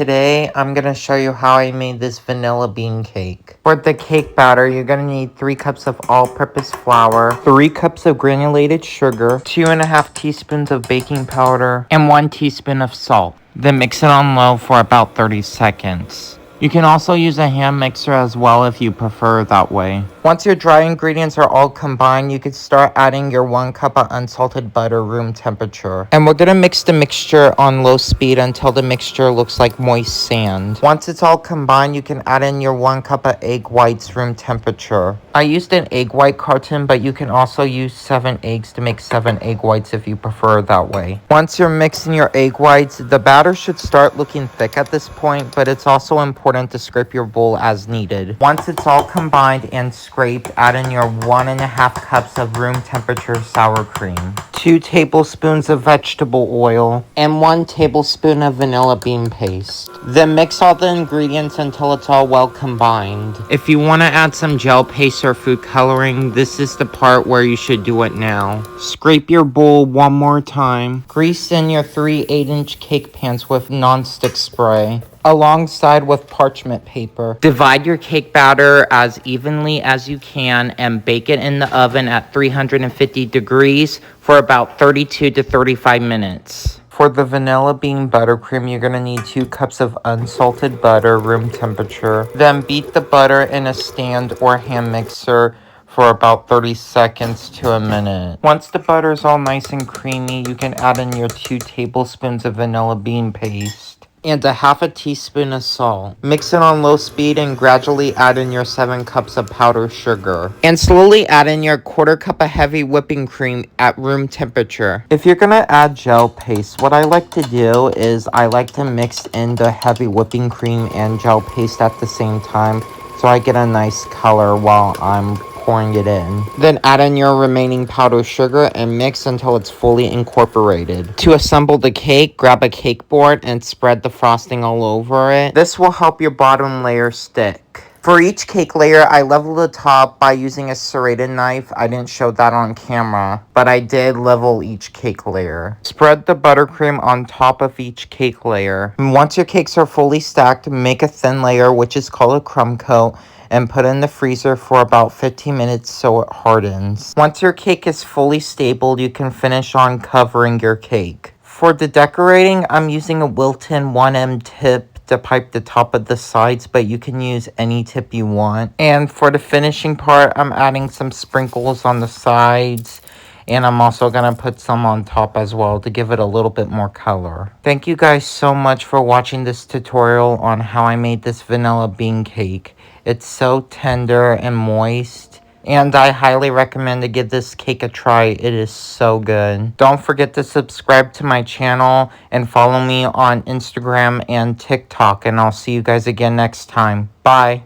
today I'm going to show you how I made this vanilla bean cake. For the cake batter, you're going to need 3 cups of all-purpose flour, 3 cups of granulated sugar, 2.5 teaspoons of baking powder, and 1 teaspoon of salt. Then mix it on low for about 30 seconds. You can also use a hand mixer as well if you prefer that way. Once your dry ingredients are all combined, you can start adding your 1 cup of unsalted butter room temperature. And we're going to mix the mixture on low speed until the mixture looks like moist sand. Once it's all combined, you can add in your 1 cup of egg whites room temperature. I used an egg white carton, but you can also use 7 eggs to make 7 egg whites if you prefer that way. Once you're mixing your egg whites, the batter should start looking thick at this point, but it's also important to scrape your bowl as needed. Once it's all combined and scraped, add in your 1.5 cups of room temperature sour cream, 2 tablespoons of vegetable oil, and 1 tablespoon of vanilla bean paste. Then mix all the ingredients until it's all well combined. If you want to add some gel paste or food coloring, this is the part where you should do it now. Scrape your bowl one more time. Grease in your 3 8-inch cake pans with non-stick spray, alongside with parchment paper. Divide your cake batter as evenly as you can and bake it in the oven at 350 degrees for about 32 to 35 minutes. For the vanilla bean buttercream, you're going to need 2 cups of unsalted butter, room temperature. Then beat the butter in a stand or hand mixer for about 30 seconds to a minute. Once the butter is all nice and creamy, you can add in your 2 tablespoons of vanilla bean paste and a 1/2 teaspoon of salt. Mix it on low speed and gradually add in your 7 cups of powdered sugar. And slowly add in your 1/4 cup of heavy whipping cream at room temperature. If you're gonna add gel paste, what I like to do is I like to mix in the heavy whipping cream and gel paste at the same time, so I get a nice color while I'm pouring it in. Then add in your remaining powdered sugar and mix until it's fully incorporated. To assemble the cake, grab a cake board and spread the frosting all over it. This will help your bottom layer stick. For each cake layer, I level the top by using a serrated knife. I didn't show that on camera, but I did level each cake layer. Spread the buttercream on top of each cake layer. And once your cakes are fully stacked, make a thin layer, which is called a crumb coat, and put it in the freezer for about 15 minutes so it hardens. Once your cake is fully stabled, you can finish on covering your cake. For the decorating, I'm using a Wilton 1M tip to pipe the top of the sides, but you can use any tip you want. And for the finishing part, I'm adding some sprinkles on the sides, and I'm also going to put some on top as well to give it a little bit more color. Thank you guys so much for watching this tutorial on how I made this vanilla bean cake. It's so tender and moist, and I highly recommend to give this cake a try. It is so good. Don't forget to subscribe to my channel and follow me on Instagram and TikTok, and I'll see you guys again next time. Bye.